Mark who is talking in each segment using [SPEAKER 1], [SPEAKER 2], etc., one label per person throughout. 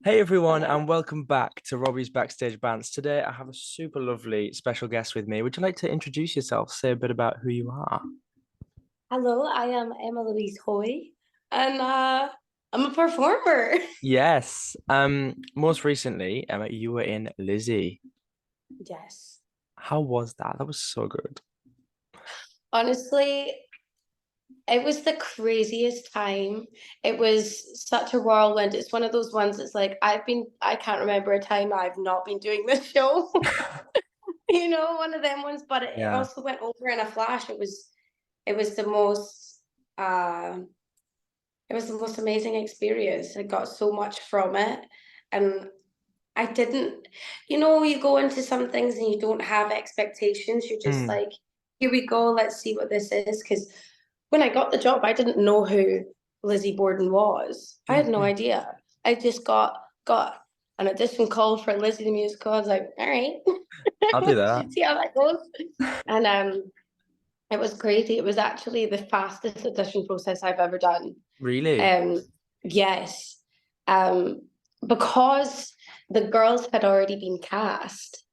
[SPEAKER 1] Hey everyone, and welcome back to Robbie's Backstage Bants. Today I have a super lovely special guest with me. Would you like to introduce yourself, say a bit about who you are?
[SPEAKER 2] Hello, I am Emma Hoey, and I'm a performer.
[SPEAKER 1] Yes. Most recently, Emma, you were in Lizzie.
[SPEAKER 2] Yes.
[SPEAKER 1] How was that? That was so good.
[SPEAKER 2] Honestly, it was the craziest time. It was such a whirlwind. It's one of those ones that's like I can't remember a time I've not been doing this show. One of them ones, but it
[SPEAKER 1] Yeah.
[SPEAKER 2] also went over in a flash. It was the most uh it was the most amazing experience. I got so much from it. And I didn't, you go into some things and you don't have expectations. You're just
[SPEAKER 1] Mm,
[SPEAKER 2] like, here we go, let's see what this is. Because when I got the job, I didn't know who Lizzie Borden was. I had no
[SPEAKER 1] mhm.
[SPEAKER 2] idea. I just got an audition call for Lizzie the musical. I was like, all right,
[SPEAKER 1] I'll do that.
[SPEAKER 2] see how that goes. And it was crazy. It was actually the fastest audition process I've ever done.
[SPEAKER 1] Really?
[SPEAKER 2] Um, yes, um, because the girls had already been cast.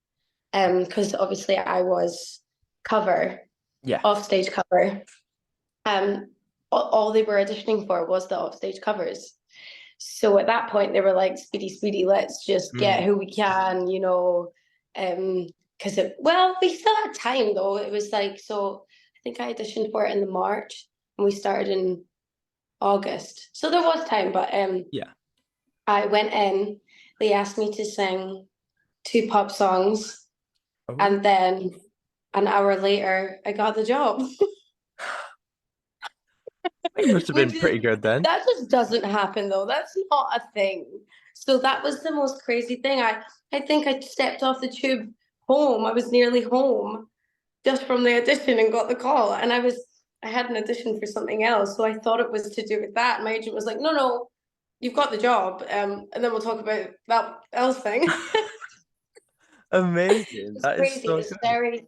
[SPEAKER 2] Because obviously I was cover,
[SPEAKER 1] Yeah.
[SPEAKER 2] offstage cover. All they were auditioning for was the offstage covers. So at that point, they were like, "Speedy, speedy, let's just get
[SPEAKER 1] Mm,
[SPEAKER 2] who we can," because well, we still had time though. It was like so. I think I auditioned for it in the March, and we started in August. So there was time, but
[SPEAKER 1] yeah.
[SPEAKER 2] I went in, they asked me to sing two pop songs,
[SPEAKER 1] Oh,
[SPEAKER 2] and then an hour later I got the job.
[SPEAKER 1] you must have been
[SPEAKER 2] Which is
[SPEAKER 1] pretty good then.
[SPEAKER 2] that just doesn't happen though. That's not a thing. So that was the most crazy thing. I think I stepped off the tube home. I was nearly home just from the audition and got the call. And I had an audition for something else. So I thought it was to do with that. My agent was like, no, no, you've got the job. And then we'll talk about that else thing.
[SPEAKER 1] Amazing.
[SPEAKER 2] It's
[SPEAKER 1] That is
[SPEAKER 2] crazy.
[SPEAKER 1] so
[SPEAKER 2] It's
[SPEAKER 1] good.
[SPEAKER 2] very,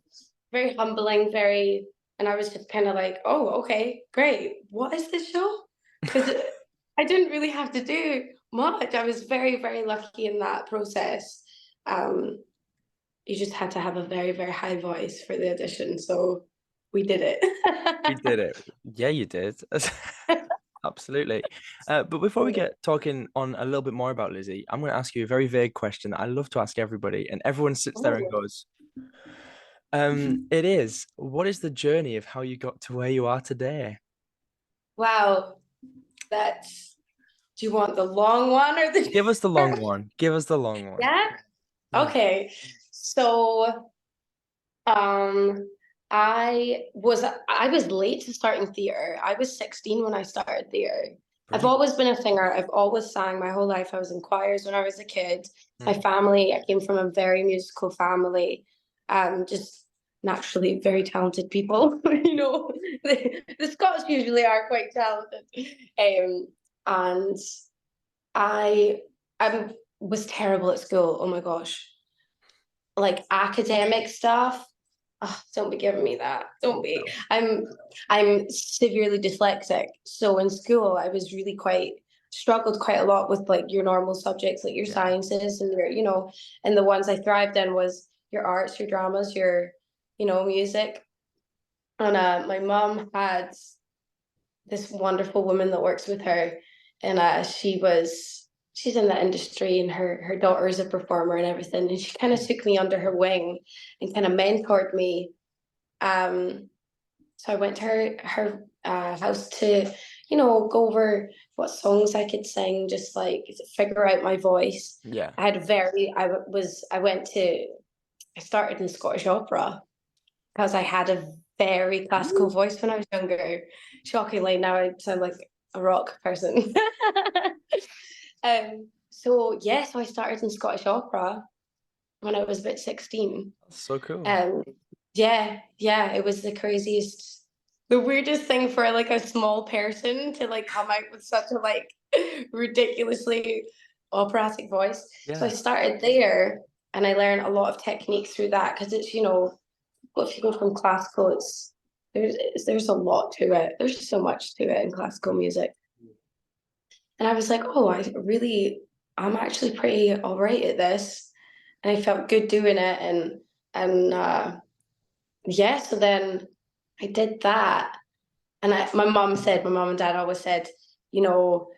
[SPEAKER 2] very humbling, very, and I was just kind of like, oh, okay, great. What is this show? Because I didn't really have to do much. I was very, very lucky in that process. Um, you just had to have a very, very high voice for the audition. So we did
[SPEAKER 1] We
[SPEAKER 2] it.
[SPEAKER 1] did it. Yeah, you did. Absolutely. But before we get talking on a little bit more about Lizzie, I'm going to ask you a very vague question that I love to ask everybody, and everyone sits there and
[SPEAKER 2] Oh,
[SPEAKER 1] goes, what is the journey of how you got to where you are today?
[SPEAKER 2] wow. That's, do you want the long one or the
[SPEAKER 1] Give us the long
[SPEAKER 2] short?
[SPEAKER 1] one. Give us the long one.
[SPEAKER 2] Yeah.
[SPEAKER 1] Yeah.
[SPEAKER 2] Okay. So Um, I was late to starting theatre. I was 16 when I started theatre. I've
[SPEAKER 1] Brilliant.
[SPEAKER 2] always been a singer. I've always sang my whole life. I was in choirs when I was a kid. My
[SPEAKER 1] Mm.
[SPEAKER 2] family, I came from a very musical family. Just naturally very talented people. The Scots usually are quite talented. And I was terrible at school. Oh my gosh, like academic stuff. Oh, don't be giving me that. Don't be.
[SPEAKER 1] No.
[SPEAKER 2] I'm severely dyslexic. So in school I was really quite struggled quite a lot with like your normal subjects, like your
[SPEAKER 1] Yeah.
[SPEAKER 2] sciences and and the ones I thrived in was your arts, your dramas, your music. And my mom had this wonderful woman that works with her, and she's in that industry, and her daughter is a performer and everything, and she kind of took me under her wing and kind of mentored me. So I went to her house to go over what songs I could sing, just like figure out my voice.
[SPEAKER 1] Yeah.
[SPEAKER 2] I started in Scottish opera because I had a very classical
[SPEAKER 1] Ooh.
[SPEAKER 2] voice when I was younger. Shockingly, now I sound like a rock person. So I started in Scottish opera when I was about 16.
[SPEAKER 1] That's so cool.
[SPEAKER 2] Um, yeah, it was the craziest, the weirdest thing for like a small person to like come out with such a like ridiculously operatic voice. So I
[SPEAKER 1] Yeah.
[SPEAKER 2] started there and I learned a lot of techniques through that because if you go from classical, there's a lot to it. There's just so much to it in classical music. And I was like, oh, I'm actually pretty all right at this. And I felt good doing it. And yeah, so then I did that. And my mum and dad always said, you know,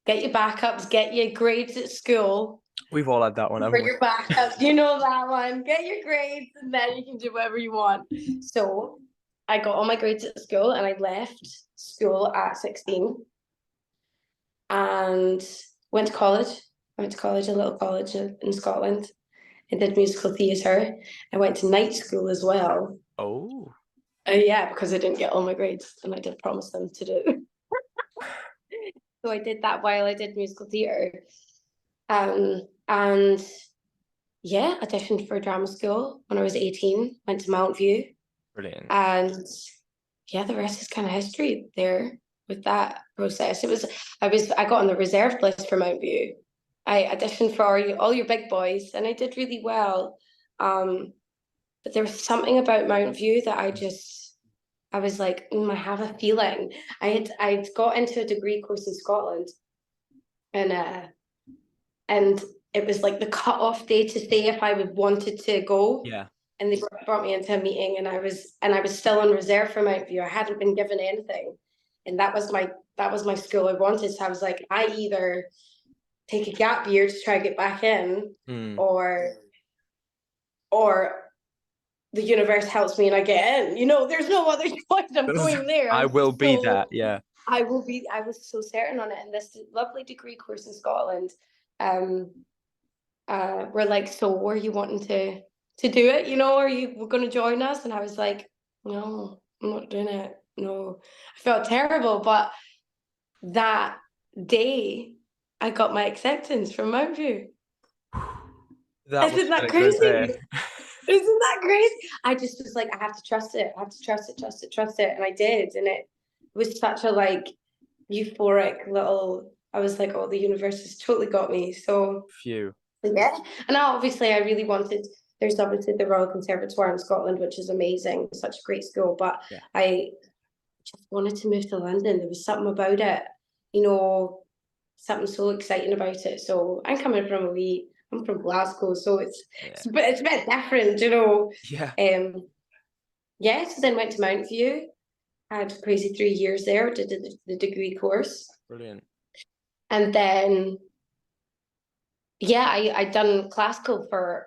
[SPEAKER 2] get your backups, get your grades at school
[SPEAKER 1] We've all had that one,
[SPEAKER 2] for
[SPEAKER 1] haven't we?
[SPEAKER 2] your backups. You know that one. Get your grades and then you can do whatever you want. So I got all my grades at school and I left school at 16 and went to college. I went to college, a little college in Scotland. I did musical theatre. I went to night school as well.
[SPEAKER 1] Oh,
[SPEAKER 2] Yeah, because I didn't get all my grades and I did promise them to do. So I did that while I did musical theatre. And yeah, auditioned for drama school when I was 18, went to Mount View.
[SPEAKER 1] brilliant.
[SPEAKER 2] And yeah, the rest is kind of history there with that process. I got on the reserved list for Mount View. I auditioned for all your big boys and I did really well. But there was something about Mount View that I was like, I have a feeling. I'd got into a degree course in Scotland and it was like the cut-off day to say if I would wanted to go.
[SPEAKER 1] Yeah.
[SPEAKER 2] And they brought me into a meeting and I was still on reserve for Mount View. I hadn't been given anything. And that was my school I wanted. So I was like, I either take a gap year to try to get back in, or the universe helps me and I get in. You know, there's no other choice. I'm going there.
[SPEAKER 1] I will be that. Yeah.
[SPEAKER 2] I was so certain on it. And this lovely degree course in Scotland, we're like, so were you wanting to do it? You know, are you going to join us? And I was like, no, I'm not doing it. No, I felt terrible. But that day, I got my acceptance from Mount View.
[SPEAKER 1] That
[SPEAKER 2] Isn't
[SPEAKER 1] was
[SPEAKER 2] that
[SPEAKER 1] a good day.
[SPEAKER 2] crazy? Isn't that crazy? I just was like, I have to trust it. I have to trust it, trust it, trust it. And I did. And it was such a like euphoric little, I was like, oh, the universe has totally got me. So
[SPEAKER 1] Phew.
[SPEAKER 2] yeah. And obviously I really wanted, there's obviously the Royal Conservatoire in Scotland, which is amazing, such a great school. But
[SPEAKER 1] Yeah.
[SPEAKER 2] I just wanted to move to London. There was something about it, you know, something so exciting about it. So I'm from Glasgow, so it's a bit different, you know.
[SPEAKER 1] Yeah.
[SPEAKER 2] Yeah, so then went to Mount View, had a crazy 3 years there, did the degree course.
[SPEAKER 1] Brilliant.
[SPEAKER 2] And then yeah, I'd done classical for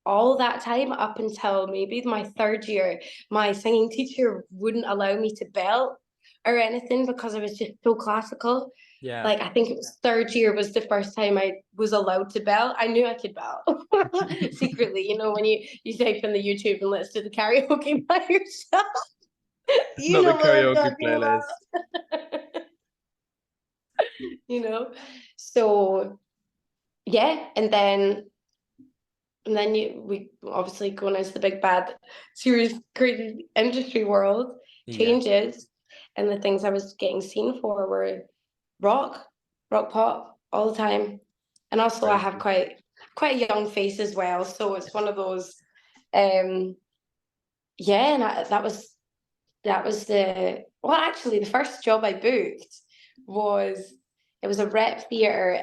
[SPEAKER 2] all that time up until maybe my third year. My singing teacher wouldn't allow me to belt or anything because I was just so classical.
[SPEAKER 1] Yeah.
[SPEAKER 2] Like I think it was third year was the first time I was allowed to belt. I knew I could belt secretly. You know when you type in the YouTube and let's do the karaoke by yourself.
[SPEAKER 1] It's
[SPEAKER 2] You
[SPEAKER 1] not the
[SPEAKER 2] know what I'm
[SPEAKER 1] karaoke
[SPEAKER 2] talking
[SPEAKER 1] playlist.
[SPEAKER 2] about. You know, so yeah, and then we obviously going into the big bad serious crazy industry world
[SPEAKER 1] Yeah.
[SPEAKER 2] changes, and the things I was getting seen for were rock pop all the time. And also I have quite a young face as well, so it's one of those yeah. And that was the well actually the first job I booked was it was a rep theatre.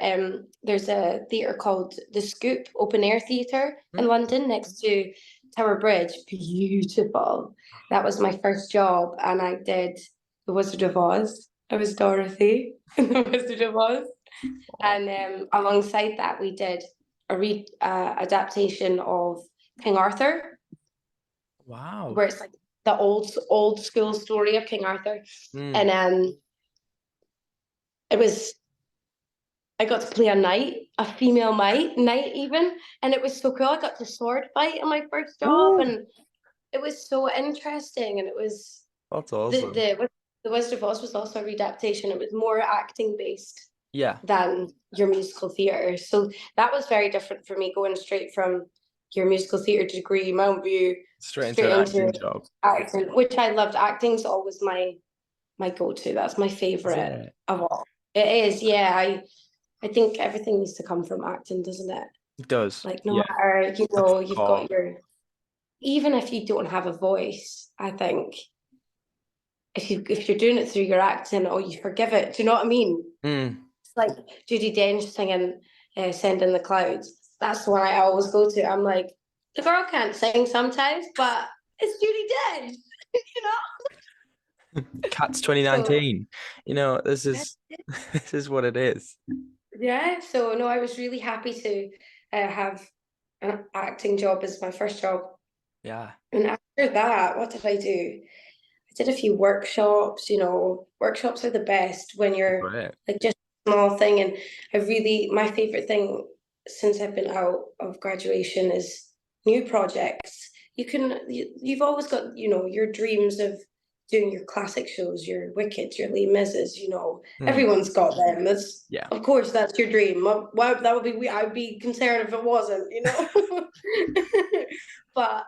[SPEAKER 2] There's a theatre called the Scoop Open Air Theatre in London next to Tower Bridge. Beautiful. That was my first job, and I did The Wizard of Oz. I was Dorothy in The Wizard of Oz, and alongside that, we did a adaptation of King Arthur.
[SPEAKER 1] Wow.
[SPEAKER 2] Where it's like the old school story of King Arthur, and it was I got to play a knight, a female knight even, and it was so cool. I got to sword fight in my first job,
[SPEAKER 1] Ooh,
[SPEAKER 2] and it was so interesting. And it was
[SPEAKER 1] that's awesome.
[SPEAKER 2] the Wizard of Oz was also a readaptation. It was more acting based
[SPEAKER 1] Yeah.
[SPEAKER 2] than your musical theatre, so that was very different for me going straight from your musical theatre degree, Mount View,
[SPEAKER 1] Straight into
[SPEAKER 2] straight
[SPEAKER 1] an
[SPEAKER 2] into
[SPEAKER 1] acting job.
[SPEAKER 2] acting, which I loved. Acting's always my go-to. That's my
[SPEAKER 1] Is
[SPEAKER 2] favorite
[SPEAKER 1] it?
[SPEAKER 2] of all. It is, yeah. I think everything needs to come from acting, doesn't it?
[SPEAKER 1] It does.
[SPEAKER 2] Like no
[SPEAKER 1] Yeah.
[SPEAKER 2] matter, you
[SPEAKER 1] That's
[SPEAKER 2] know,
[SPEAKER 1] the
[SPEAKER 2] you've
[SPEAKER 1] core.
[SPEAKER 2] got your even if you don't have a voice, I think if you're doing it through your acting, or you forgive it. Do you know what I mean? like Judi Dench singing Send in the Clouds. That's the one I always go to. I'm like, the girl can't sing sometimes, but it's Judi Dench, you know?
[SPEAKER 1] Cats
[SPEAKER 2] So
[SPEAKER 1] 2019. You know, this is this is what it is.
[SPEAKER 2] yeah, so no, I was really happy to have an acting job as my first job.
[SPEAKER 1] Yeah.
[SPEAKER 2] And after that, what did I do? I did a few workshops, you know, workshops are the best when you're
[SPEAKER 1] Great.
[SPEAKER 2] like just a small thing. And I really, my favorite thing since I've been out of graduation is new projects. You've always got, you know, your dreams of doing your classic shows, your Wicked, your Les Misses, you know,
[SPEAKER 1] Hmm.
[SPEAKER 2] everyone's got them. That's,
[SPEAKER 1] Yeah.
[SPEAKER 2] of course, that's your dream. Why that would be, I'd be concerned if it wasn't, you know. But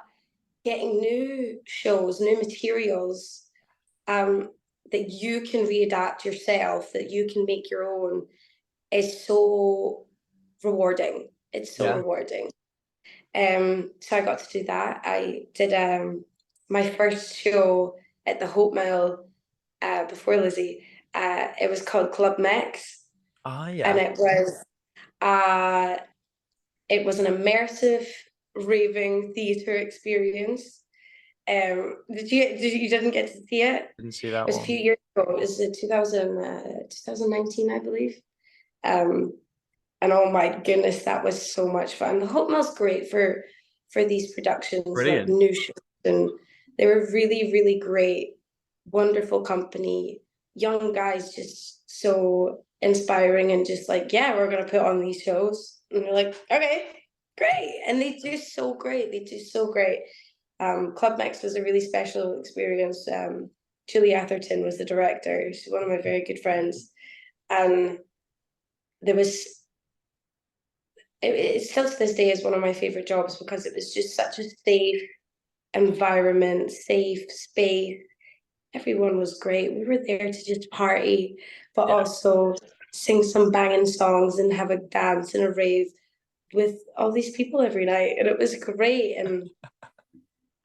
[SPEAKER 2] getting new shows, new materials, um, that you can readapt yourself, that you can make your own, is so rewarding. It's so
[SPEAKER 1] Yeah.
[SPEAKER 2] rewarding. So I got to do that. I did my first show at the Hope Mill before Lizzie. It was called Club Mex,
[SPEAKER 1] Ah,
[SPEAKER 2] and
[SPEAKER 1] yeah.
[SPEAKER 2] uh, it was an immersive raving theatre experience. You didn't get to see it?
[SPEAKER 1] Didn't see
[SPEAKER 2] It
[SPEAKER 1] that
[SPEAKER 2] was a
[SPEAKER 1] one.
[SPEAKER 2] few years ago. It was 2019, I believe. Um, and oh my goodness, that was so much fun. The Hope Mill's great for these productions, like
[SPEAKER 1] Brilliant.
[SPEAKER 2] new shows, and they were really, really great, wonderful company, young guys, just so inspiring, and just like, yeah, we're gonna put on these shows, and you're like, okay, great, and they do so great. They do so great. Club Mix was a really special experience. Julie Atherton was the director. She's one of my very good friends, and there was it still to this day is one of my favorite jobs because it was just such a safe environment, safe space. Everyone was great. We were there to just party, but
[SPEAKER 1] Yeah.
[SPEAKER 2] also sing some banging songs and have a dance and a rave with all these people every night, and it was great. And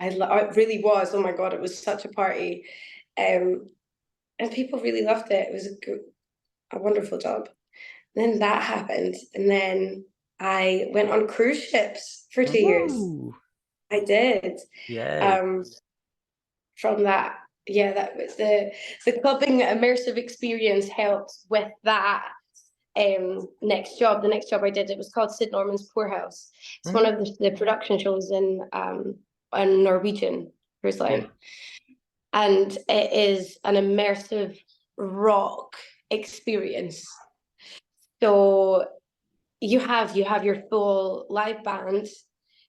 [SPEAKER 2] it really was. Oh my god, it was such a party, um, and people really loved it. It was a wonderful job. Then that happened, and then I went on cruise ships for 2 years.
[SPEAKER 1] Ooh.
[SPEAKER 2] I did.
[SPEAKER 1] Yay.
[SPEAKER 2] Um, from that, yeah, that was the clubbing immersive experience helped with that. Next job, the next job I did, it was called Sid Norman's Poorhouse. It's one
[SPEAKER 1] Mhm.
[SPEAKER 2] of the production shows in on Norwegian cruise
[SPEAKER 1] Yeah.
[SPEAKER 2] line, and it is an immersive rock experience. So you have your full live band,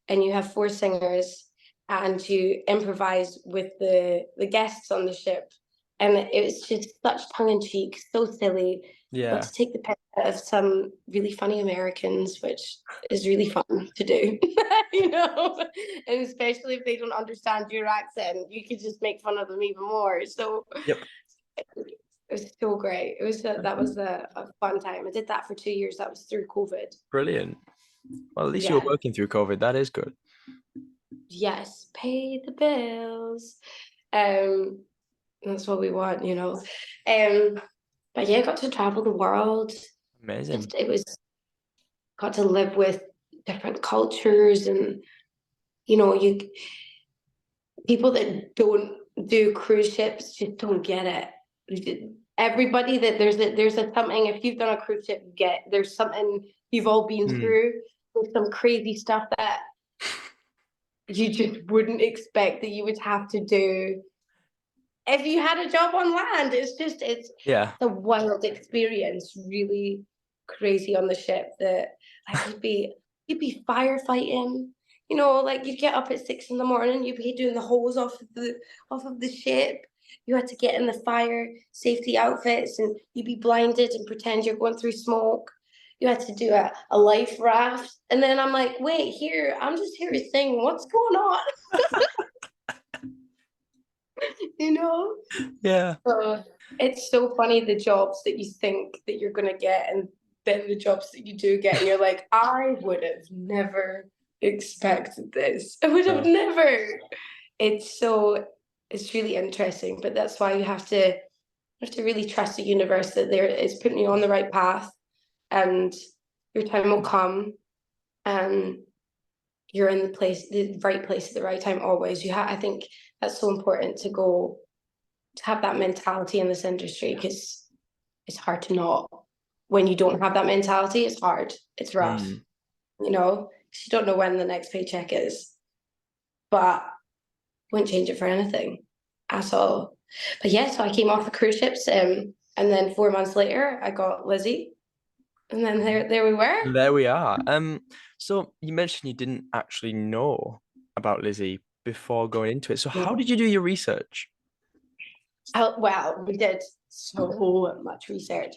[SPEAKER 2] and you have four singers, and you improvise with the guests on the ship, and it was just such tongue in cheek, so silly. Got
[SPEAKER 1] Yeah.
[SPEAKER 2] to take the piss out of some really funny Americans, which is really fun to do, you know. And especially if they don't understand your accent, you could just make fun of them even more. So
[SPEAKER 1] Yep.
[SPEAKER 2] it was so great. It was that was a fun time. I did that for 2 years. That was through COVID.
[SPEAKER 1] Brilliant. Well, at least you were
[SPEAKER 2] Yeah.
[SPEAKER 1] working through COVID. That is good.
[SPEAKER 2] Yes. Pay the bills. Um, that's what we want, you know. But yeah, I got to travel the world.
[SPEAKER 1] Amazing.
[SPEAKER 2] Just it was got to live with different cultures, and you know, you people that don't do cruise ships just don't get it. Everybody that there's a something, if you've done a cruise ship, you get there's something you've all been
[SPEAKER 1] Mm.
[SPEAKER 2] through. There's some crazy stuff that you just wouldn't expect that you would have to do if you had a job on land. It's
[SPEAKER 1] Yeah.
[SPEAKER 2] a wild experience, really crazy on the ship. That like you'd be firefighting. You know, like you'd get up at 6 in the morning, you'd be doing the hose off of the ship. You had to get in the fire safety outfits, and you'd be blinded and pretend you're going through smoke. You had to do a life raft. And then I'm like, wait, here, I'm just here to sing. What's going on? You know?
[SPEAKER 1] Yeah.
[SPEAKER 2] So it's so funny the jobs that you think that you're gonna get, and then the jobs that you do get, and you're like, I would have never expected this. I would have
[SPEAKER 1] No.
[SPEAKER 2] never. It's so it's really interesting, but that's why you have to really trust the universe that there is putting you on the right path. and your time will come, and you're in the right place at the right time always. I think that's so important to have that mentality in this industry, because it's hard to not. When you don't have that mentality, it's hard. It's rough, you know, because you don't know when the next paycheck is. But wouldn't change it for anything at all. But yeah, so I came off the cruise ships, and then 4 months later, I got Lizzie, and then there we were.
[SPEAKER 1] There we are. So you mentioned you didn't actually know about Lizzie before going into it. So how did you do your research?
[SPEAKER 2] Well, we did so much research.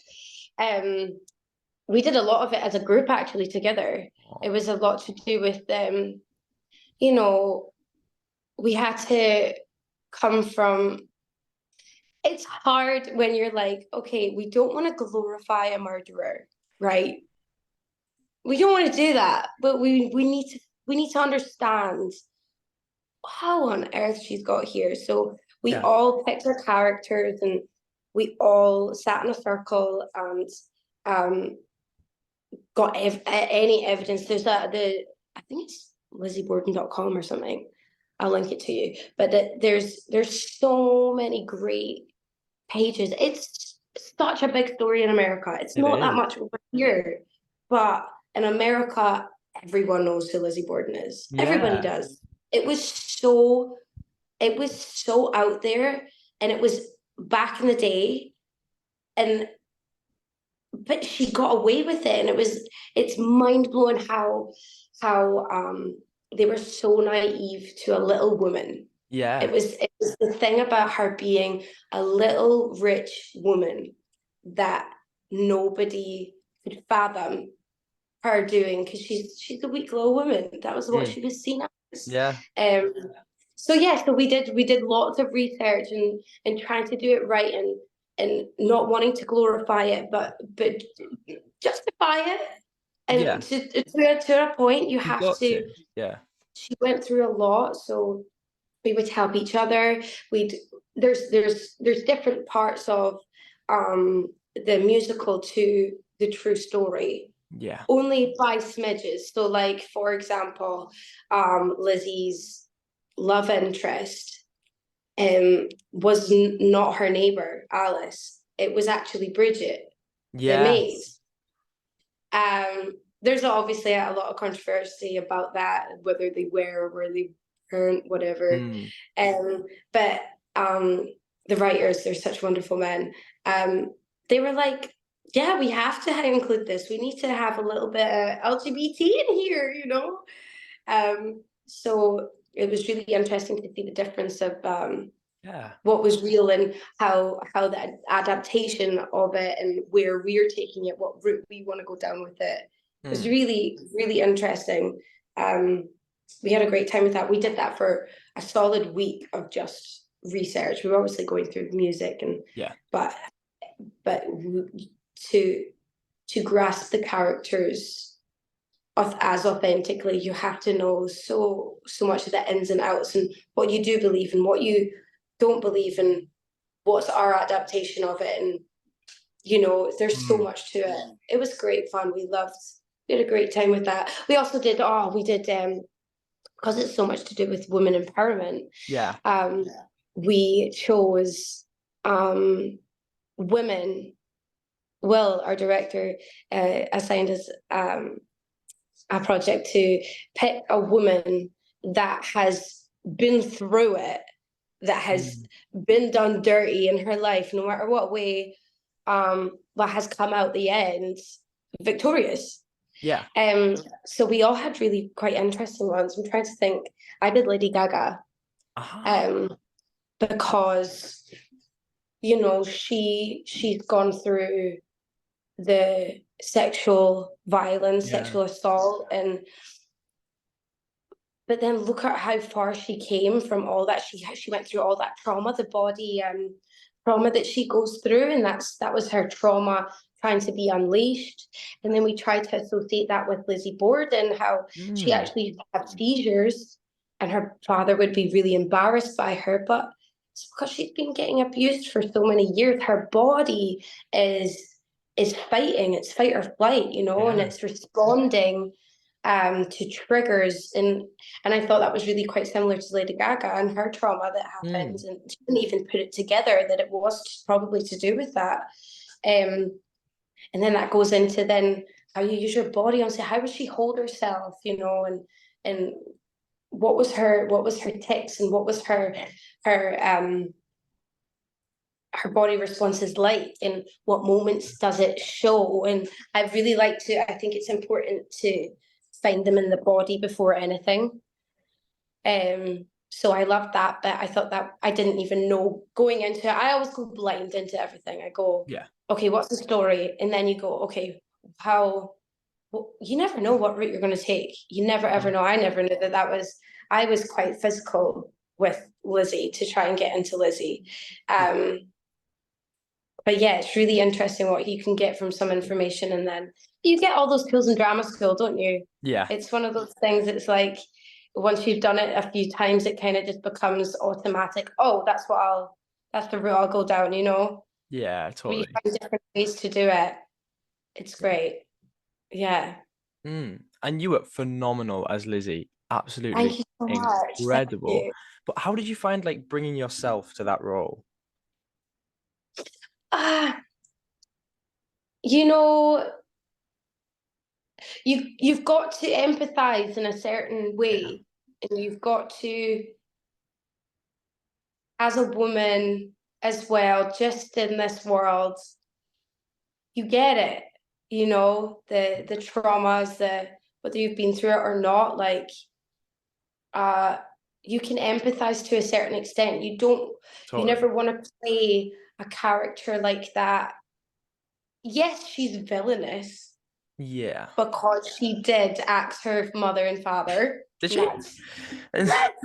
[SPEAKER 2] We did a lot of it as a group, actually, together. It was a lot to do with you know, we had to come from. It's hard when you're like, okay, we don't want to glorify a murderer, right? We don't want to do that, but we need to understand how on earth she's got here. So we
[SPEAKER 1] Yeah.
[SPEAKER 2] all picked our characters, and we all sat in a circle and got any evidence. There's I think it's lizzieborden.com or something. I'll link it to you. But there's so many great pages. It's such a big story in America. It's
[SPEAKER 1] It
[SPEAKER 2] not that
[SPEAKER 1] is.
[SPEAKER 2] much over here, but in America, everyone knows who Lizzie Borden is. Everybody
[SPEAKER 1] Yeah.
[SPEAKER 2] does. It was so out there, and it was back in the day, and but she got away with it, and it's mind blowing how they were so naive to a little woman.
[SPEAKER 1] Yeah.
[SPEAKER 2] It was the thing about her being a little rich woman that nobody could fathom her doing, because she's a weak little woman. That was what
[SPEAKER 1] Mm.
[SPEAKER 2] she was seen as.
[SPEAKER 1] Yeah.
[SPEAKER 2] So yeah, so we did lots of research, and trying to do it right, and not wanting to glorify it, but justify it.
[SPEAKER 1] Yeah.
[SPEAKER 2] And to a point, you
[SPEAKER 1] You've
[SPEAKER 2] have
[SPEAKER 1] got to.
[SPEAKER 2] to.
[SPEAKER 1] Yeah.
[SPEAKER 2] She went through a lot, so we would help each other. We'd there's different parts of the musical to the true story,
[SPEAKER 1] Yeah.
[SPEAKER 2] only by smidges. So, like, for example, Lizzie's love interest was not her neighbor Alice. It was actually Bridget, the maid.
[SPEAKER 1] Yes.
[SPEAKER 2] There's obviously a lot of controversy about that, whether they were or were they weren't, whatever.
[SPEAKER 1] Mm.
[SPEAKER 2] Um, but the writers, they're such wonderful men. They were like, yeah, we have to include this. We need to have a little bit of LGBT in here, you know? So it was really interesting to see the difference of
[SPEAKER 1] Yeah.
[SPEAKER 2] what was real, and how that adaptation of it, and where we're taking it, what route we want to go down with it. It was
[SPEAKER 1] Mm.
[SPEAKER 2] really, really interesting. We had a great time with that. We did that for a solid week of just research. We were obviously going through the music, and
[SPEAKER 1] Yeah.
[SPEAKER 2] but to grasp the characters as authentically, you have to know so much of the ins and outs, and what you do believe and what you don't believe, and what's our adaptation of it. And there's so
[SPEAKER 1] Mm.
[SPEAKER 2] much to it. It was great fun. We had a great time with that. We also did because it's so much to do with women empowerment.
[SPEAKER 1] Yeah.
[SPEAKER 2] We chose women. Will, our director, assigned us a project to pick a woman that has been through it, that has been done dirty in her life, no matter what way, but has come out the end victorious.
[SPEAKER 1] Yeah.
[SPEAKER 2] So we all had really quite interesting ones. I'm trying to think. I did Lady Gaga,
[SPEAKER 1] Uh-huh.
[SPEAKER 2] because she's gone through the sexual violence,
[SPEAKER 1] Yeah.
[SPEAKER 2] sexual assault, but then look at how far she came from all that. She went through all that trauma, the body trauma that she goes through, and that was her trauma trying to be unleashed. And then we tried to associate that with Lizzie Borden, how she
[SPEAKER 1] Mm.
[SPEAKER 2] actually used to have seizures, and her father would be really embarrassed by her, but it's because she's been getting abused for so many years. Her body is is fighting. It's fight or flight, you know, and
[SPEAKER 1] Yeah.
[SPEAKER 2] it's responding to triggers. And I thought that was really quite similar to Lady Gaga and her trauma that happened,
[SPEAKER 1] Mm.
[SPEAKER 2] and she didn't even put it together that it was probably to do with that. And then that goes into then how you use your body on, say, how would she hold herself, you know, and what was her tics, and what was her her body responses like, and what moments does it show. And I really like to, I think it's important to find them in the body before anything. So I loved that bit. I thought that I didn't even know going into it. I always go blind into everything. I go,
[SPEAKER 1] Yeah.
[SPEAKER 2] okay, what's the story? And then you go, okay, how, well, you never know what route you're going to take. You never ever
[SPEAKER 1] Mm.
[SPEAKER 2] know. I never knew that I was quite physical with Lizzie to try and get into Lizzie.
[SPEAKER 1] Yeah.
[SPEAKER 2] But yeah, it's really interesting what you can get from some information, and then you get all those tools in drama school, don't you?
[SPEAKER 1] Yeah.
[SPEAKER 2] It's one of those things. It's like once you've done it a few times, it kind of just becomes automatic. Oh, that's the route I'll go down, you know?
[SPEAKER 1] Yeah,
[SPEAKER 2] But you
[SPEAKER 1] totally.
[SPEAKER 2] find different ways to do it. It's great. Yeah.
[SPEAKER 1] Mm. And you were phenomenal as Lizzie.
[SPEAKER 2] Thank
[SPEAKER 1] Absolutely
[SPEAKER 2] you so much. Thank
[SPEAKER 1] incredible.
[SPEAKER 2] you.
[SPEAKER 1] But how did you find like bringing yourself to that role?
[SPEAKER 2] Ah, you know, you've got to empathize in a certain
[SPEAKER 1] Yeah,
[SPEAKER 2] way, and you've got to, as a woman as well, just in this world, you get it. You know, the traumas, the whether you've been through it or not, like uh you can empathize to a certain extent. You
[SPEAKER 1] totally.
[SPEAKER 2] never want to play a character like that. Yes, she's villainous
[SPEAKER 1] Yeah.
[SPEAKER 2] because she did axe her mother and father.
[SPEAKER 1] Did
[SPEAKER 2] And
[SPEAKER 1] she?
[SPEAKER 2] that's that's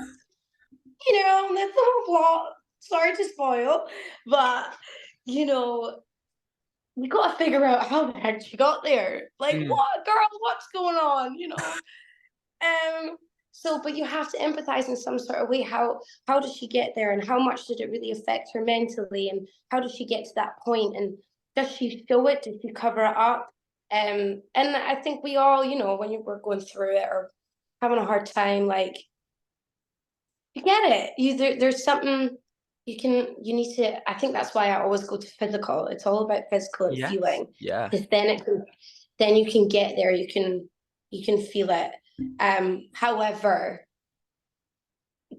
[SPEAKER 2] the whole plot. Sorry to spoil, but you know, we got to figure out how the heck she got there. Like,
[SPEAKER 1] Mm.
[SPEAKER 2] what, girl? What's going on? You know. So, but you have to empathize in some sort of way. How did she get there, and how much did it really affect her mentally, and how did she get to that point, and does she show it? Does she cover it up? And I think we all, you know, when you were going through it or having a hard time, like you get it. There's something you need to. I think that's why I always go to physical. It's all about physical and
[SPEAKER 1] Yes.
[SPEAKER 2] feeling,
[SPEAKER 1] Yeah.
[SPEAKER 2] because then you can get there. You can feel it. However,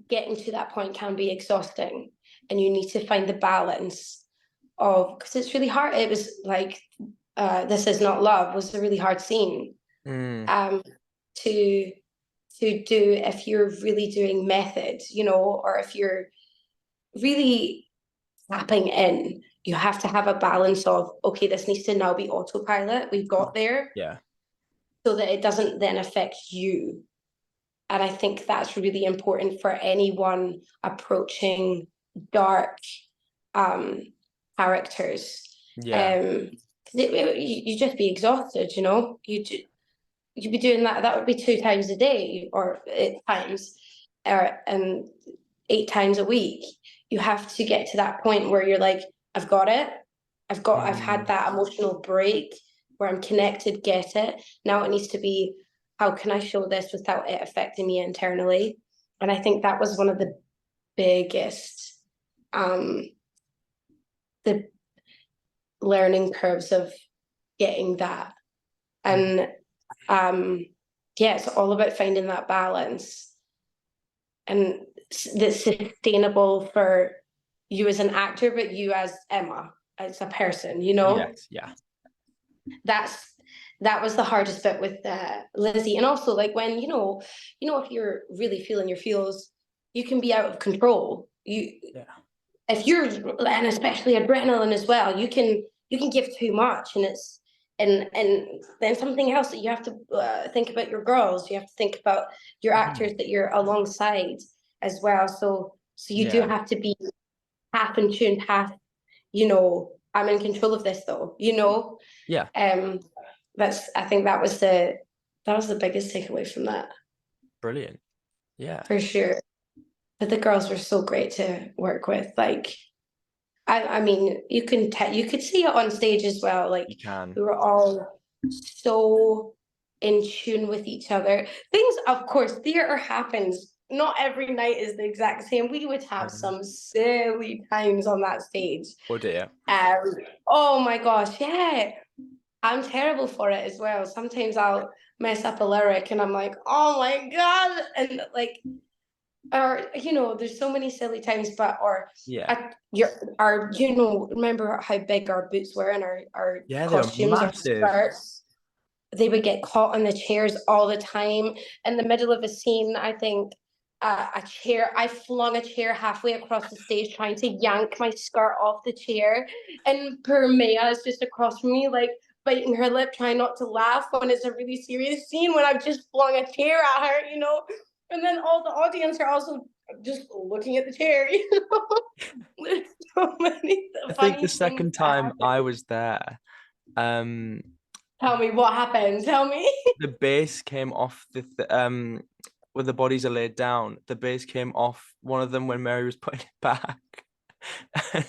[SPEAKER 2] getting to that point can be exhausting, and you need to find the balance of, because it's really hard. It was like This Is Not Love was a really hard scene
[SPEAKER 1] Mm.
[SPEAKER 2] um to do if you're really doing method, you know, or if you're really tapping in. You have to have a balance of, okay, this needs to now be autopilot, we've got there,
[SPEAKER 1] Yeah.
[SPEAKER 2] so that it doesn't then affect you. And I think that's really important for anyone approaching dark um, characters.
[SPEAKER 1] Yeah.
[SPEAKER 2] Um, you just be exhausted, you know. You'd be doing that. That would be 2 times a day, or 8 times, or and 8 times a week. You have to get to that point where you're like, I've got it. I've had
[SPEAKER 1] Mm.
[SPEAKER 2] that emotional break where I'm connected, get it. Now it needs to be, how can I show this without it affecting me internally? And I think that was one of the biggest um the learning curves of getting that.
[SPEAKER 1] Mm.
[SPEAKER 2] And yeah, it's all about finding that balance, and that's sustainable for you as an actor, but you as Emma, as a person, you know.
[SPEAKER 1] Yes. Yeah.
[SPEAKER 2] That's that was the hardest bit with Lizzie. And also, like, when if you're really feeling your feels, you can be out of control.
[SPEAKER 1] Yeah.
[SPEAKER 2] If you're, and especially adrenaline as well, you can give too much, and it's and then something else that you have to think about your girls. You have to think about your
[SPEAKER 1] Mhm.
[SPEAKER 2] actors that you're alongside as well. So you do
[SPEAKER 1] Yeah.
[SPEAKER 2] have to be half in tune, half, I'm in control of this, though.
[SPEAKER 1] Yeah.
[SPEAKER 2] Um, I think that was the biggest takeaway from that,
[SPEAKER 1] Brilliant. Yeah.
[SPEAKER 2] for sure. But the girls were so great to work with. Like, I mean, you could see it on stage as well. Like
[SPEAKER 1] You can.
[SPEAKER 2] we were all so in tune with each other. Things, of course, theater happens. Not every night is the exact same. We would have some silly times on that stage.
[SPEAKER 1] Oh dear.
[SPEAKER 2] Um, oh my gosh, yeah. I'm terrible for it as well. Sometimes I'll mess up a lyric and I'm like, oh my God. And like, or there's so many silly times, but
[SPEAKER 1] Yeah.
[SPEAKER 2] remember how big our boots were and our
[SPEAKER 1] Yeah, they were
[SPEAKER 2] costumes, our
[SPEAKER 1] massive.
[SPEAKER 2] skirts. They would get caught on the chairs all the time. In the middle of a scene, I think I flung a chair halfway across the stage trying to yank my skirt off the chair. And poor Maya is just across from me, like biting her lip, trying not to laugh when it's a really serious scene when I've just flung a chair at her. And then all the audience are also just looking at the chair. There's so many
[SPEAKER 1] I think the
[SPEAKER 2] funny things
[SPEAKER 1] second
[SPEAKER 2] that
[SPEAKER 1] time
[SPEAKER 2] happen.
[SPEAKER 1] I was there, um,
[SPEAKER 2] Tell me what happened. Tell me.
[SPEAKER 1] the bass came off where the bodies are laid down. The bass came off one of them when Mary was putting it back, and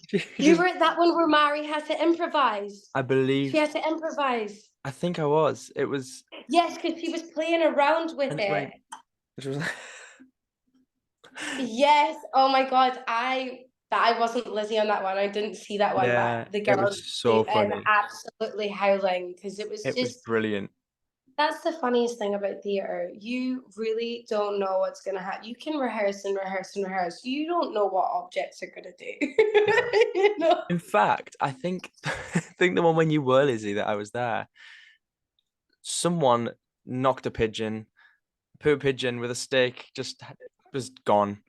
[SPEAKER 1] she
[SPEAKER 2] You
[SPEAKER 1] just,
[SPEAKER 2] were at that one where Mary had to improvise.
[SPEAKER 1] I
[SPEAKER 2] She
[SPEAKER 1] believe,
[SPEAKER 2] had to improvise.
[SPEAKER 1] I think I was. It was,
[SPEAKER 2] Yes, because she was playing around with
[SPEAKER 1] and it's
[SPEAKER 2] it.
[SPEAKER 1] like, it was like,
[SPEAKER 2] Yes. Oh my God. I wasn't Lizzie on that one. I didn't see that one, but
[SPEAKER 1] yeah,
[SPEAKER 2] the
[SPEAKER 1] it
[SPEAKER 2] girls
[SPEAKER 1] was so
[SPEAKER 2] came in
[SPEAKER 1] funny.
[SPEAKER 2] absolutely howling because it was
[SPEAKER 1] It was
[SPEAKER 2] just
[SPEAKER 1] brilliant.
[SPEAKER 2] that's the funniest thing about theater. You really don't know what's gonna happen. You can rehearse and rehearse and rehearse. You don't know what objects are gonna do.
[SPEAKER 1] No.
[SPEAKER 2] you know?
[SPEAKER 1] In fact, I think I think the one when you were Lizzie that I was there, someone knocked a pigeon, poor pigeon with a stake, just was gone.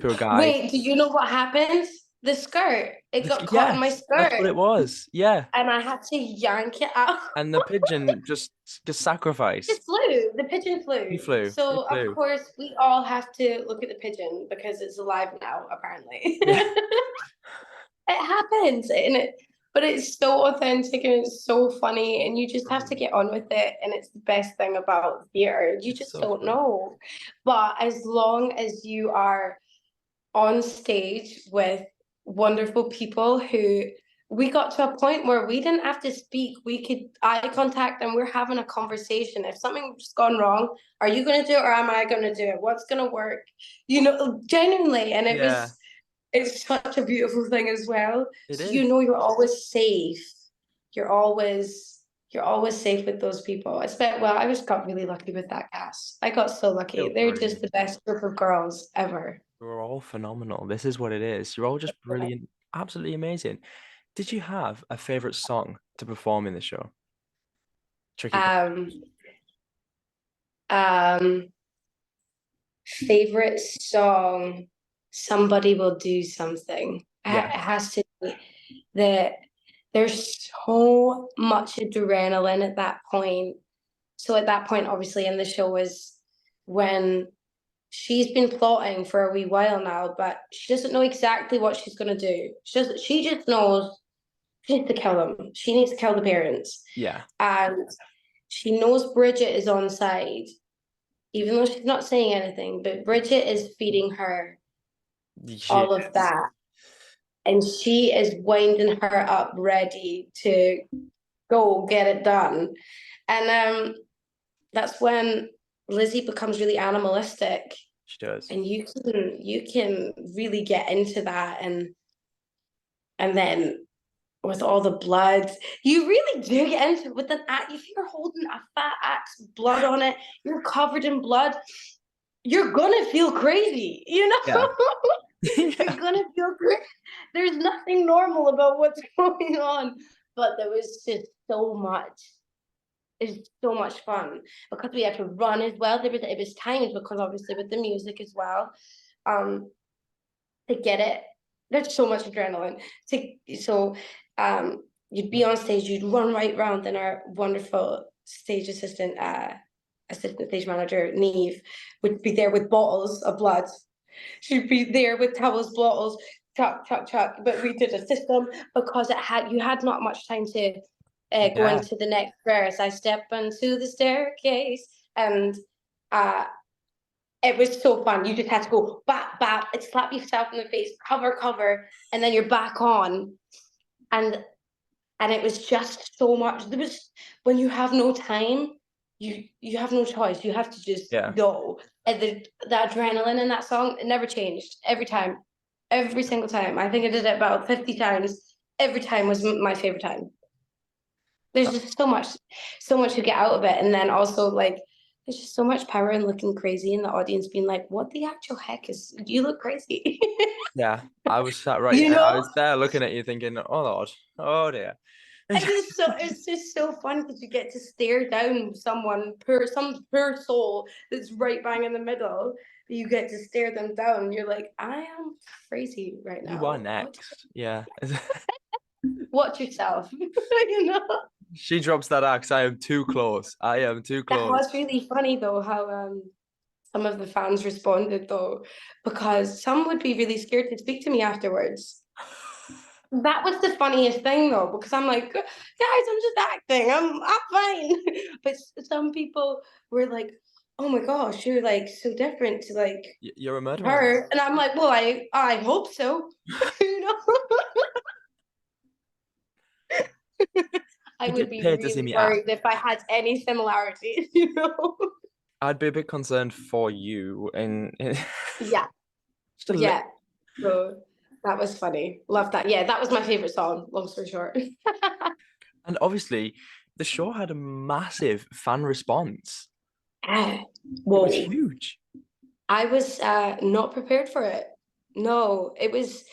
[SPEAKER 1] Poor guy.
[SPEAKER 2] Wait, do you know what happened? The skirt. It got caught in my
[SPEAKER 1] Yes, that's what
[SPEAKER 2] skirt.
[SPEAKER 1] it was. Yeah.
[SPEAKER 2] And I had to yank it out.
[SPEAKER 1] And the pigeon just
[SPEAKER 2] It
[SPEAKER 1] sacrificed.
[SPEAKER 2] flew. The pigeon
[SPEAKER 1] He
[SPEAKER 2] flew.
[SPEAKER 1] flew. He
[SPEAKER 2] So of
[SPEAKER 1] flew.
[SPEAKER 2] course we all have to look at the pigeon because it's alive now, apparently.
[SPEAKER 1] Yeah.
[SPEAKER 2] It happens, but it's so authentic and it's so funny, and you just have to
[SPEAKER 1] Brilliant.
[SPEAKER 2] get on with it. And it's the best thing about theater. You
[SPEAKER 1] It's
[SPEAKER 2] just
[SPEAKER 1] so
[SPEAKER 2] don't
[SPEAKER 1] fun.
[SPEAKER 2] know. But as long as you are on stage with wonderful people who we got to a point where we didn't have to speak. We could eye contact and we're having a conversation. If something's gone wrong, are you going to do it or am I going to do it? What's going to work? Genuinely. And
[SPEAKER 1] Yeah,
[SPEAKER 2] it's such a beautiful thing as well.
[SPEAKER 1] it
[SPEAKER 2] So
[SPEAKER 1] is.
[SPEAKER 2] you're always safe. You're always safe with those people. I just got really lucky with that cast. I got so
[SPEAKER 1] They
[SPEAKER 2] lucky.
[SPEAKER 1] were
[SPEAKER 2] They're just
[SPEAKER 1] brilliant.
[SPEAKER 2] the best group of girls ever.
[SPEAKER 1] You're all phenomenal. This is what it is. You're all just brilliant, absolutely amazing. Did you have a favorite song to perform in the show? Tricky question.
[SPEAKER 2] Um, um, Favorite song, Somebody Will Do Something.
[SPEAKER 1] Yeah,
[SPEAKER 2] It has to be that there's so much adrenaline at that point. So at that point, obviously, in the show was when she's been plotting for a wee while now, but she doesn't know exactly what she's gonna do. She just knows she needs to kill them. She needs to kill the parents.
[SPEAKER 1] yeah.
[SPEAKER 2] And she knows Bridget is on side, even though she's not saying anything, but Bridget is feeding her
[SPEAKER 1] She
[SPEAKER 2] all of
[SPEAKER 1] is.
[SPEAKER 2] that. And she is winding her up ready to go get it done. And that's when Lizzie becomes really animalistic.
[SPEAKER 1] She does.
[SPEAKER 2] And you can really get into that and then with all the blood, you really do get into with an axe. If you're holding a fat axe with blood on it, you're covered in blood, you're gonna feel crazy,
[SPEAKER 1] Yeah.
[SPEAKER 2] You're
[SPEAKER 1] Yeah.
[SPEAKER 2] gonna feel crazy. There's nothing normal about what's going on. But there was just so much. It's so much fun because we had to run as well. It was timed because obviously with the music as well. Um, to get it. There's so much adrenaline. You'd be on stage, you'd run right round, and our wonderful stage assistant stage manager, Neve, would be there with bottles of blood. She'd be there with towels, bottles, chuck, chuck, chuck. But we did a system because you had not much time to go
[SPEAKER 1] Yeah.
[SPEAKER 2] into the next verse. I step onto the staircase and uh It was so fun. You just had to go bap, bap, and slap yourself in the face, cover, cover, and then you're back on. And it was just so much. There was when you have no time, you have no choice. You have to just
[SPEAKER 1] Yeah.
[SPEAKER 2] go. And the adrenaline in that song, it never changed. Every time, every single time. I think I did it about 50 times. Every time was my favorite time. There's
[SPEAKER 1] Uh,
[SPEAKER 2] just so much to get out of it. And then also like there's just so much power in looking crazy in the audience being like, what the actual heck is you look crazy?
[SPEAKER 1] yeah. I was sat right
[SPEAKER 2] You
[SPEAKER 1] there. I
[SPEAKER 2] know?
[SPEAKER 1] was there looking at you thinking, oh Lord, oh dear.
[SPEAKER 2] And it's just so fun because you get to stare down some poor soul that's right bang in the middle. You get to stare them down. You're like, I am crazy right
[SPEAKER 1] You are
[SPEAKER 2] now.
[SPEAKER 1] next. Yeah.
[SPEAKER 2] Watch yourself. You know?
[SPEAKER 1] She drops that axe. I am too close. I am too
[SPEAKER 2] That
[SPEAKER 1] close.
[SPEAKER 2] was really funny though, how some of the fans responded though, because some would be really scared to speak to me afterwards. That was the funniest thing though, because I'm like, guys, I'm just acting. I'm fine. But some people were like, oh my gosh, you're like so different to like
[SPEAKER 1] You're a murderer.
[SPEAKER 2] her. And I'm like, well, I hope so. You know? I
[SPEAKER 1] You
[SPEAKER 2] would
[SPEAKER 1] did
[SPEAKER 2] be
[SPEAKER 1] pay to see
[SPEAKER 2] really
[SPEAKER 1] me act.
[SPEAKER 2] worried if I had any similarities, you know?
[SPEAKER 1] I'd be a bit concerned for you and
[SPEAKER 2] Yeah,
[SPEAKER 1] just a little.
[SPEAKER 2] yeah. So that was funny. Love that. Yeah, that was my favorite song, long story short.
[SPEAKER 1] And obviously, the show had a massive fan response.
[SPEAKER 2] Ah,
[SPEAKER 1] It was
[SPEAKER 2] whoa.
[SPEAKER 1] huge.
[SPEAKER 2] I was not prepared for it. No, it was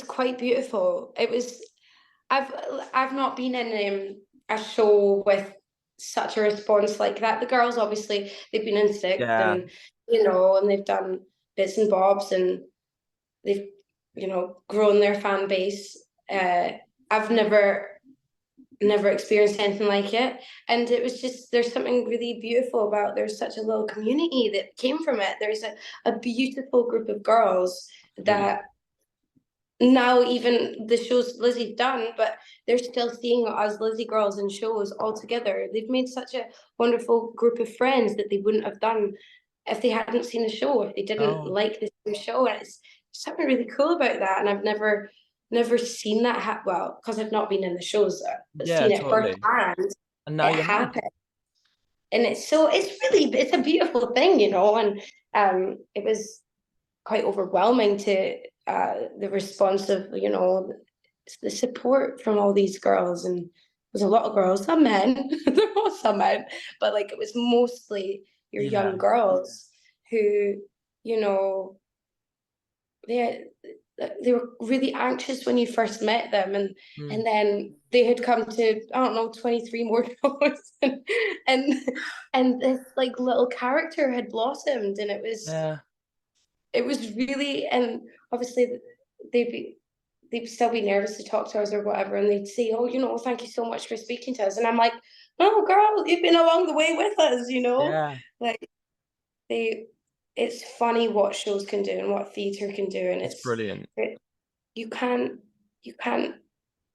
[SPEAKER 2] quite beautiful. It was I've I've not been in a show with such a response like that. The girls obviously they've been in sixth
[SPEAKER 1] Yeah,
[SPEAKER 2] and and they've done bits and bobs and they've grown their fan base. I've never experienced anything like it, and it was just there's something really beautiful about there's such a little community that came from it. There's a beautiful group of girls
[SPEAKER 1] really.
[SPEAKER 2] that now even the shows Lizzie's done, but they're still seeing us Lizzie girls in shows all together. They've made such a wonderful group of friends that they wouldn't have done if they hadn't seen the show, if they didn't
[SPEAKER 1] Oh,
[SPEAKER 2] like the same show. And it's something really cool about that. And I've never seen that well, because I've not been in the shows, but
[SPEAKER 1] yeah,
[SPEAKER 2] seen it
[SPEAKER 1] totally.
[SPEAKER 2] firsthand.
[SPEAKER 1] And now
[SPEAKER 2] It
[SPEAKER 1] you have.
[SPEAKER 2] happened. And it's a beautiful thing, and it was quite overwhelming to the response of the support from all these girls, and there's a lot of girls, some men, there was some men, but like it was mostly your
[SPEAKER 1] Yeah.
[SPEAKER 2] young girls who you know they they were really anxious when you first met them, and
[SPEAKER 1] Mm,
[SPEAKER 2] then they had come to I don't know 23 more shows, and and this like little character had blossomed, and
[SPEAKER 1] yeah.
[SPEAKER 2] it was really, and obviously they'd be they'd still be nervous to talk to us or whatever, and they'd say, "Oh, thank you so much for speaking to us," and I'm like, "No, girl, you've been along the way with us.
[SPEAKER 1] Yeah.
[SPEAKER 2] Like they, it's funny what shows can do and what theatre can do, and
[SPEAKER 1] It's brilliant.
[SPEAKER 2] you can't you can't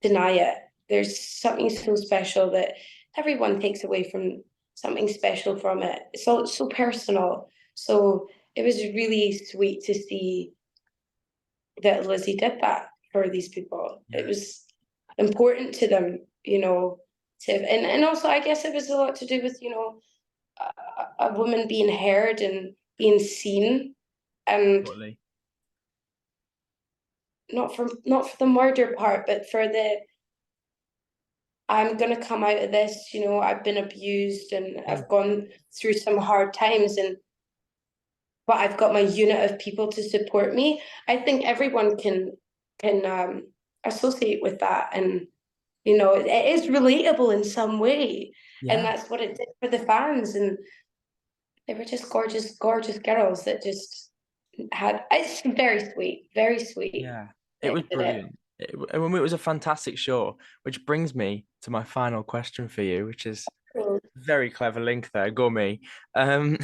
[SPEAKER 2] deny it. There's something so special that everyone takes away from something special from it. It's all so personal. So it was really sweet to see that Lizzie did that for these people. It
[SPEAKER 1] Yeah.
[SPEAKER 2] was important to them, and also I guess it was a lot to do with, a woman being heard and being seen, and
[SPEAKER 1] Totally.
[SPEAKER 2] not for the murder part, but for the I'm gonna come out of this, I've been abused and
[SPEAKER 1] Mm,
[SPEAKER 2] I've gone through some hard times, and but I've got my unit of people to support me. I think everyone can associate with that, and it is relatable in some way, and
[SPEAKER 1] yeah.
[SPEAKER 2] that's what it did for the fans, and they were just gorgeous, gorgeous girls that just had. It's very sweet
[SPEAKER 1] Yeah. It
[SPEAKER 2] that
[SPEAKER 1] was
[SPEAKER 2] did it.
[SPEAKER 1] brilliant. It was a fantastic show, which brings me to my final question for you, which is
[SPEAKER 2] So,
[SPEAKER 1] very clever link there. Go me. Um,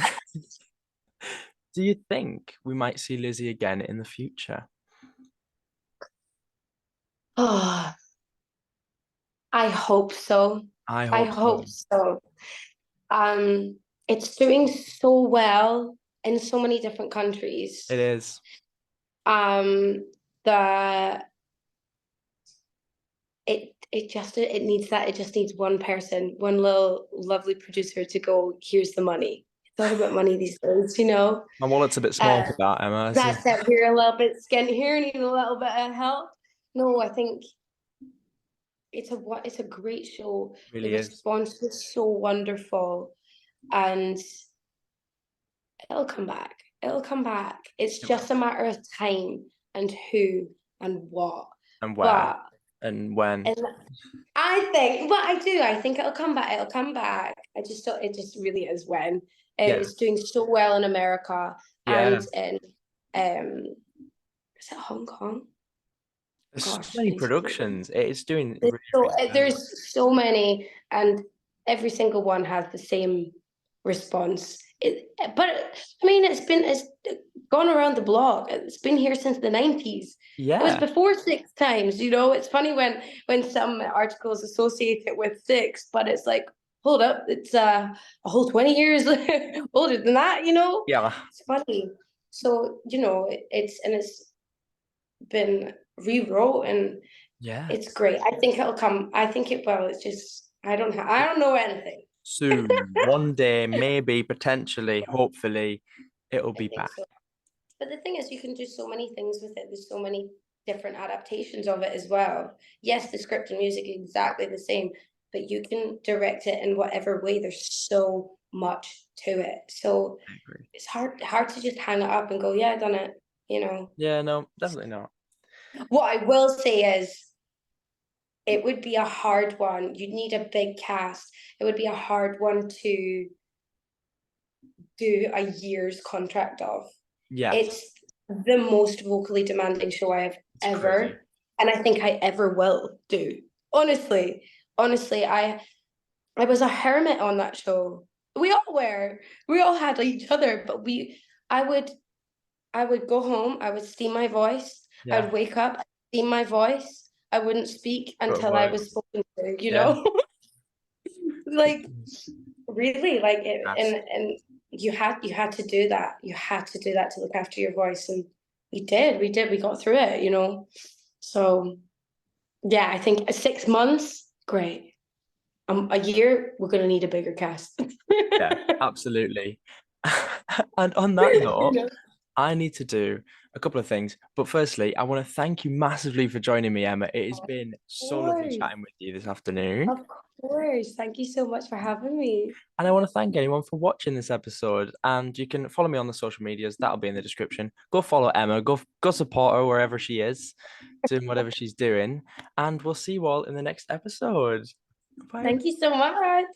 [SPEAKER 1] do you think we might see Lizzie again in the future?
[SPEAKER 2] oh, I hope so.
[SPEAKER 1] I
[SPEAKER 2] I
[SPEAKER 1] hope
[SPEAKER 2] hope
[SPEAKER 1] so.
[SPEAKER 2] so. Um, it's doing so well. in so many different countries.
[SPEAKER 1] It is.
[SPEAKER 2] The it just needs one person, one little lovely producer to go, here's the money. It's all about money these days, you know.
[SPEAKER 1] My wallet's a bit small for that, Emma.
[SPEAKER 2] That's it. We're a little bit skinny here, need a little bit of help. No, I think it's a great show.
[SPEAKER 1] It
[SPEAKER 2] The
[SPEAKER 1] really is.
[SPEAKER 2] response was so wonderful, and it'll come back. It'll come back. It's
[SPEAKER 1] It will.
[SPEAKER 2] just a matter of time and who and what.
[SPEAKER 1] And where
[SPEAKER 2] But
[SPEAKER 1] and when.
[SPEAKER 2] and I think, but I do. I think it'll come back. It'll come back. I just don't. It just really is when
[SPEAKER 1] Yeah.
[SPEAKER 2] it's doing so well in America
[SPEAKER 1] Yeah.
[SPEAKER 2] and in is it Hong Kong?
[SPEAKER 1] There's so
[SPEAKER 2] Gosh, I
[SPEAKER 1] many
[SPEAKER 2] need to Google.
[SPEAKER 1] productions. It is doing really, really well.
[SPEAKER 2] There's so many, and every single one has the same response. But I mean, it's gone around the block. It's been here since the 90s. It was
[SPEAKER 1] Yeah.
[SPEAKER 2] before Six Times, you know. It's funny when some articles associate it with Six, but it's like, hold up, it's a whole 20 years older than that, you know.
[SPEAKER 1] Yeah.
[SPEAKER 2] It's funny. So, you know, it's been rewrote and
[SPEAKER 1] Yeah.
[SPEAKER 2] it's great. I think it'll come. I think it will. It's just I don't know anything.
[SPEAKER 1] Soon, one day, maybe, potentially, hopefully, it'll
[SPEAKER 2] I
[SPEAKER 1] be
[SPEAKER 2] think
[SPEAKER 1] back.
[SPEAKER 2] so. But the thing is, you can do so many things with it. There's so many different adaptations of it as well. Yes, the script and music are exactly the same, but you can direct it in whatever way. There's so much to it. So
[SPEAKER 1] I agree.
[SPEAKER 2] it's hard to just hang it up and go, yeah, I done it. You know.
[SPEAKER 1] Yeah, no, definitely not.
[SPEAKER 2] What I will say is it would be a hard one. You'd need a big cast. It would be a hard one to do a year's contract of.
[SPEAKER 1] Yeah,
[SPEAKER 2] It's the most vocally demanding show I have
[SPEAKER 1] it's crazy.
[SPEAKER 2] ever, and I think I ever will do. Honestly, honestly, I was a hermit on that show. We all were. We all had each other, but I would I would go home, I would steam my voice, I
[SPEAKER 1] Yeah,
[SPEAKER 2] would wake up, steam my voice. I wouldn't speak
[SPEAKER 1] go to
[SPEAKER 2] until I
[SPEAKER 1] work.
[SPEAKER 2] was spoken to, you
[SPEAKER 1] Yeah.
[SPEAKER 2] know? Like really, like it,
[SPEAKER 1] Yes.
[SPEAKER 2] and you had to do that. You had to do that to look after your voice, and we got through it, you know. So yeah, I think 6 months, great. A year, we're gonna need a bigger cast.
[SPEAKER 1] Yeah, absolutely. And on that
[SPEAKER 2] You
[SPEAKER 1] note,
[SPEAKER 2] know,
[SPEAKER 1] I need to do a couple of things. But firstly, I want to thank you massively for joining me, Emma. It has
[SPEAKER 2] of
[SPEAKER 1] been so lovely
[SPEAKER 2] course,
[SPEAKER 1] chatting with you this afternoon.
[SPEAKER 2] of course. Thank you so much for having me.
[SPEAKER 1] And I want to thank anyone for watching this episode. And you can follow me on the social medias. That'll be in the description. Go follow Emma. Go support her wherever she is, doing whatever she's doing. And we'll see you all in the next episode. Bye.
[SPEAKER 2] Thank you so much.